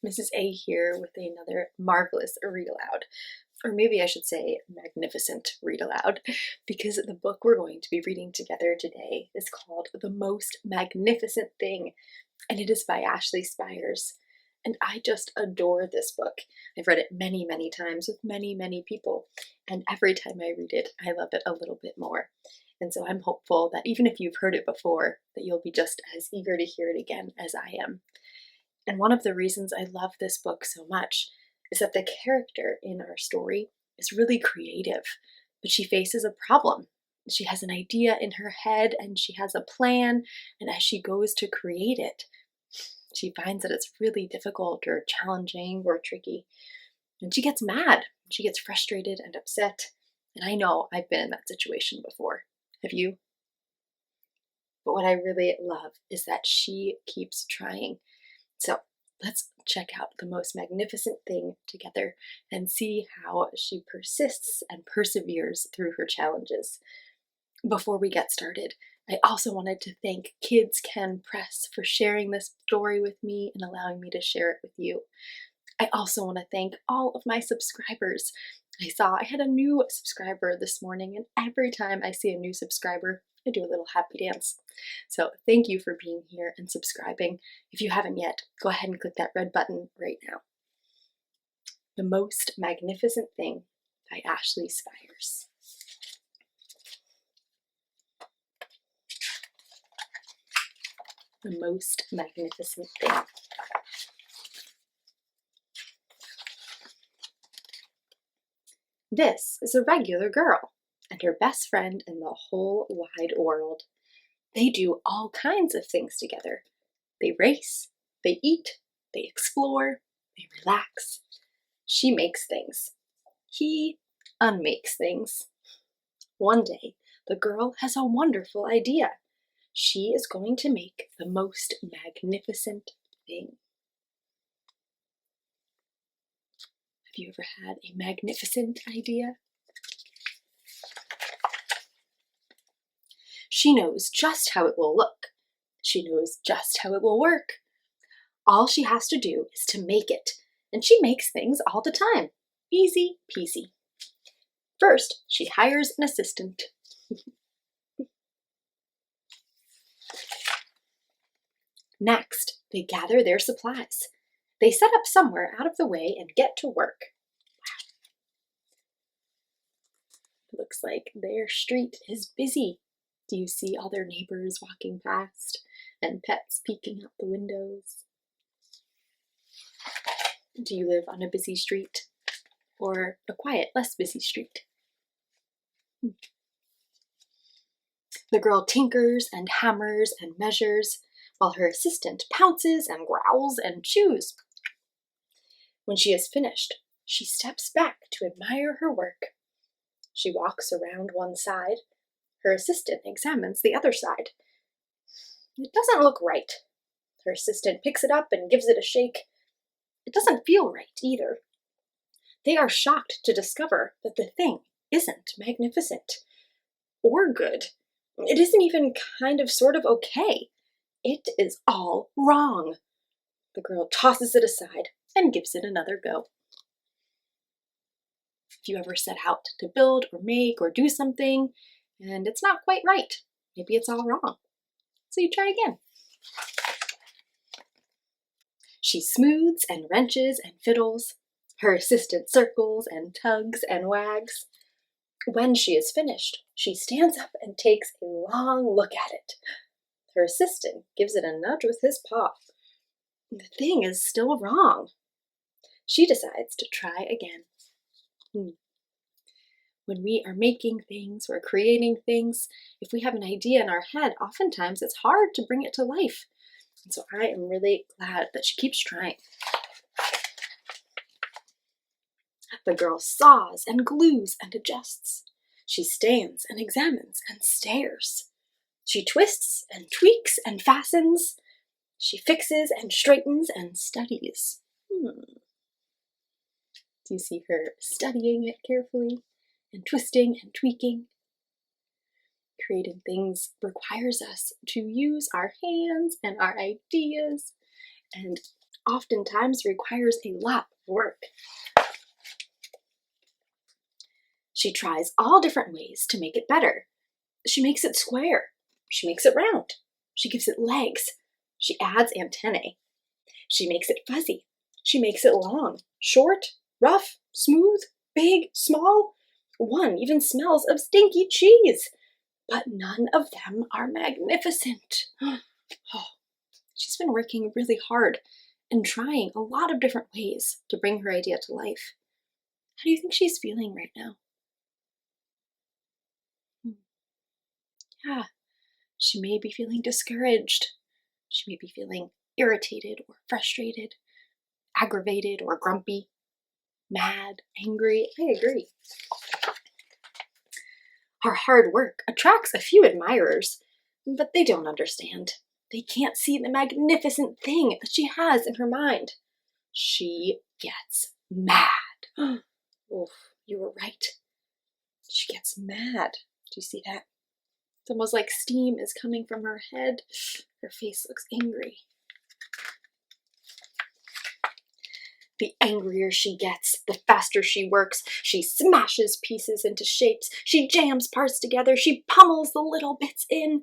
Mrs. A here with another marvelous read aloud. Or maybe I should say magnificent read aloud, because the book we're going to be reading together today is called The Most Magnificent Thing, and it is by Ashley Spires. And I just adore this book. I've read it many, many times with many, many people, and every time I read it, I love it a little bit more. And so I'm hopeful that even if you've heard it before, that you'll be just as eager to hear it again as I am. And one of the reasons I love this book so much is that the character in our story is really creative, but she faces a problem. She has an idea in her head and she has a plan, and as she goes to create it, she finds that it's really difficult or challenging or tricky. And she gets mad, she gets frustrated and upset. And I know I've been in that situation before. Have you? But what I really love is that she keeps trying. So let's check out The Most Magnificent Thing together and see how she persists and perseveres through her challenges. Before we get started, I also wanted to thank Kids Can Press for sharing this story with me and allowing me to share it with you. I also want to thank all of my subscribers. I saw I had a new subscriber this morning, and every time I see a new subscriber, I do a little happy dance. So thank you for being here and subscribing. If you haven't yet, go ahead and click that red button right now. The Most Magnificent Thing by Ashley Spires. The Most Magnificent Thing. This is a regular girl and her best friend in the whole wide world. They do all kinds of things together. They race, they eat, they explore, they relax. She makes things. He unmakes things. One day, the girl has a wonderful idea. She is going to make the most magnificent thing. Have you ever had a magnificent idea? She knows just how it will look. She knows just how it will work. All she has to do is to make it, and she makes things all the time. Easy peasy. First, she hires an assistant. Next, they gather their supplies. They set up somewhere out of the way and get to work. Wow. Looks like their street is busy. Do you see all their neighbors walking past and pets peeking out the windows? Do you live on a busy street or a quiet, less busy street? The girl tinkers and hammers and measures, while her assistant pounces and growls and chews. When she is finished, she steps back to admire her work. She walks around one side. Her assistant examines the other side. It doesn't look right. Her assistant picks it up and gives it a shake. It doesn't feel right either. They are shocked to discover that the thing isn't magnificent or good. It isn't even kind of sort of okay. It is all wrong. The girl tosses it aside and gives it another go. If you ever set out to build or make or do something and it's not quite right, maybe it's all wrong, so you try again. She smooths and wrenches and fiddles. Her assistant circles and tugs and wags. When she is finished, she stands up and takes a long look at it. Her assistant gives it a nudge with his paw. The thing is still wrong. She decides to try again. When we are making things or creating things, if we have an idea in our head, oftentimes it's hard to bring it to life. And so I am really glad that she keeps trying. The girl saws and glues and adjusts. She stands and examines and stares. She twists and tweaks and fastens. She fixes and straightens and studies. Do you see her studying it carefully and twisting and tweaking? Creating things requires us to use our hands and our ideas, and oftentimes requires a lot of work. She tries all different ways to make it better. She makes it square. She makes it round. She gives it legs. She adds antennae. She makes it fuzzy. She makes it long, short, rough, smooth, big, small. One even smells of stinky cheese. But none of them are magnificent. Oh, she's been working really hard and trying a lot of different ways to bring her idea to life. How do you think she's feeling right now? Yeah, she may be feeling discouraged. She may be feeling irritated or frustrated, aggravated or grumpy, mad, angry. I agree. Her hard work attracts a few admirers, but they don't understand. They can't see the magnificent thing that she has in her mind. She gets mad. Oh, you were right. She gets mad. Do you see that? It's almost like steam is coming from her head. Her face looks angry. The angrier she gets, the faster she works. She smashes pieces into shapes. She jams parts together. She pummels the little bits in.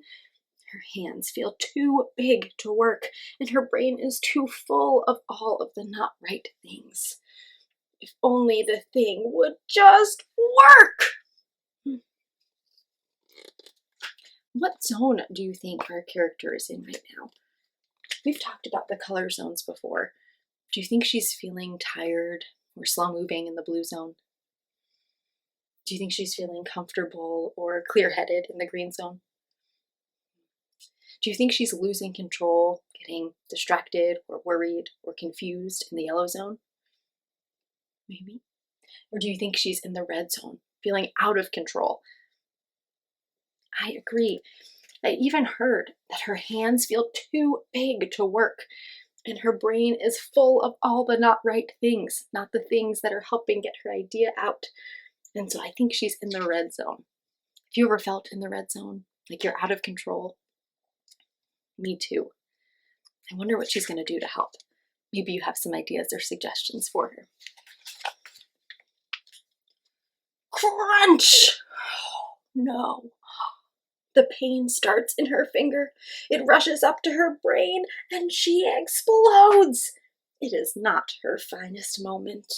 Her hands feel too big to work, and her brain is too full of all of the not right things. If only the thing would just work! What zone do you think our character is in right now? We've talked about the color zones before. Do you think she's feeling tired or slow moving in the blue zone? Do you think she's feeling comfortable or clear-headed in the green zone? Do you think she's losing control, getting distracted or worried or confused in the yellow zone? Maybe. Or do you think she's in the red zone, feeling out of control? I agree. I even heard that her hands feel too big to work, and her brain is full of all the not right things, not the things that are helping get her idea out. And so I think she's in the red zone. Have you ever felt in the red zone, like you're out of control? Me too. I wonder what she's going to do to help. Maybe you have some ideas or suggestions for her. Crunch! No. The pain starts in her finger. It rushes up to her brain and she explodes. It is not her finest moment.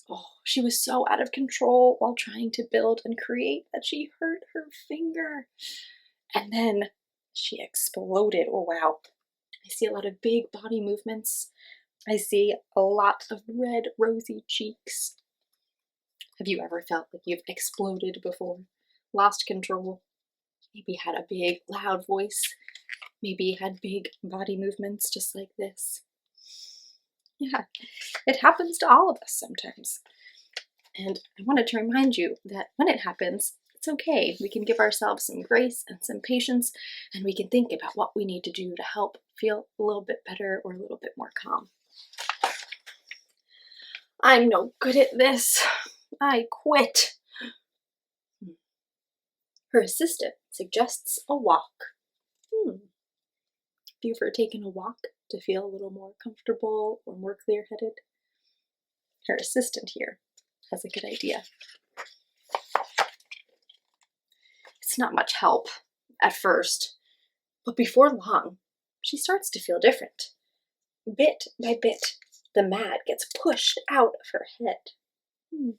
Oh, she was so out of control while trying to build and create that she hurt her finger. And then she exploded. Oh, wow. I see a lot of big body movements. I see a lot of red, rosy cheeks. Have you ever felt like you've exploded before? Lost control? Maybe had a big, loud voice. Maybe had big body movements just like this. Yeah, it happens to all of us sometimes. And I wanted to remind you that when it happens, it's okay. We can give ourselves some grace and some patience, and we can think about what we need to do to help feel a little bit better or a little bit more calm. I'm no good at this. I quit. Her assistant suggests a walk. Have you ever taken a walk to feel a little more comfortable or more clear-headed? Her assistant here has a good idea. It's not much help at first, but before long, she starts to feel different. Bit by bit, the mad gets pushed out of her head. Do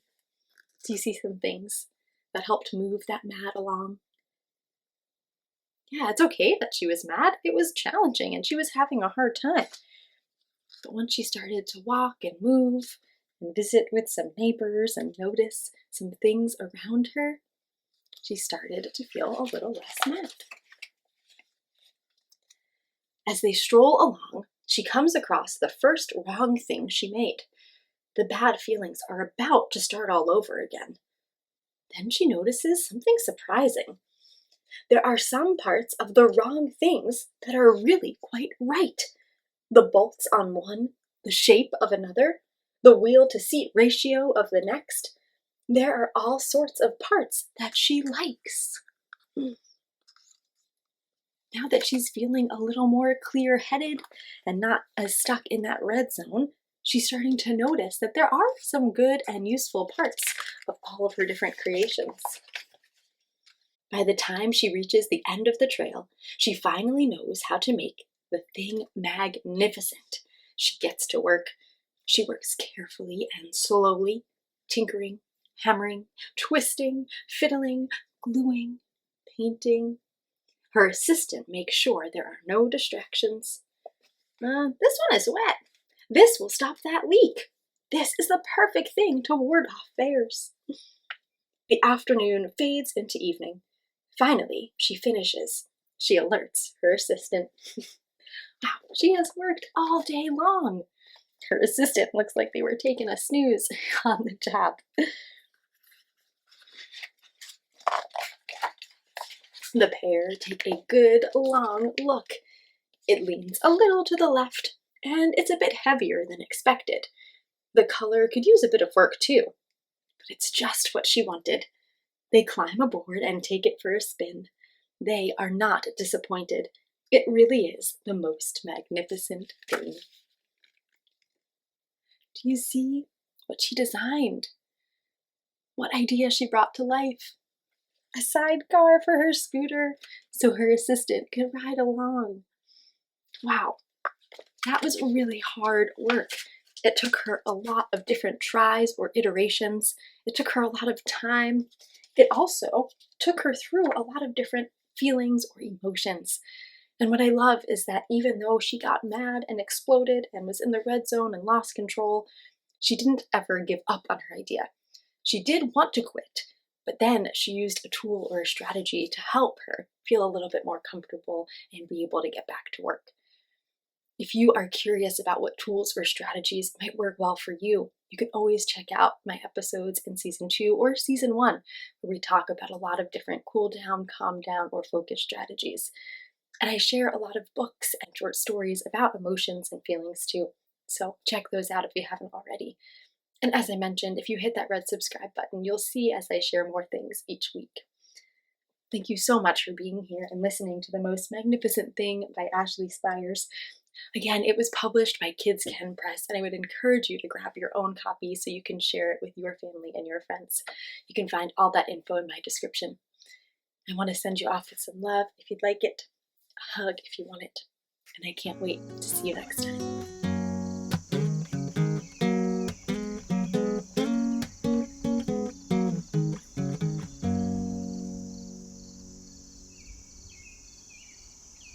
you see some things that helped move that mad along? Yeah, it's okay that she was mad. It was challenging and she was having a hard time. But once she started to walk and move and visit with some neighbors and notice some things around her, she started to feel a little less mad. As they stroll along, she comes across the first wrong thing she made. The bad feelings are about to start all over again. Then she notices something surprising. There are some parts of the wrong things that are really quite right. The bolts on one, the shape of another, the wheel-to-seat ratio of the next. There are all sorts of parts that she likes. Then now that she's feeling a little more clear-headed and not as stuck in that red zone, she's starting to notice that there are some good and useful parts of all of her different creations. By the time she reaches the end of the trail, she finally knows how to make the thing magnificent. She gets to work. She works carefully and slowly, tinkering, hammering, twisting, fiddling, gluing, painting. Her assistant makes sure there are no distractions. This one is wet. This will stop that leak. This is the perfect thing to ward off bears. The afternoon fades into evening. Finally, she finishes. She alerts her assistant. Wow, she has worked all day long. Her assistant looks like they were taking a snooze on the job. The pair take a good long look. It leans a little to the left, and it's a bit heavier than expected. The color could use a bit of work too, but it's just what she wanted. They climb aboard and take it for a spin. They are not disappointed. It really is the most magnificent thing. Do you see what she designed? What idea she brought to life? A sidecar for her scooter so her assistant could ride along. Wow, that was really hard work. It took her a lot of different tries or iterations. It took her a lot of time. It also took her through a lot of different feelings or emotions. And what I love is that even though she got mad and exploded and was in the red zone and lost control, she didn't ever give up on her idea. She did want to quit, but then she used a tool or a strategy to help her feel a little bit more comfortable and be able to get back to work. If you are curious about what tools or strategies might work well for you, you can always check out my episodes in season 2 or season 1, where we talk about a lot of different cool down, calm down, or focus strategies. And I share a lot of books and short stories about emotions and feelings too. So check those out if you haven't already. And as I mentioned, if you hit that red subscribe button, you'll see as I share more things each week. Thank you so much for being here and listening to The Most Magnificent Thing by Ashley Spires. Again, it was published by Kids Can Press, and I would encourage you to grab your own copy so you can share it with your family and your friends. You can find all that info in my description. I want to send you off with some love if you'd like it, a hug if you want it, and I can't wait to see you next time.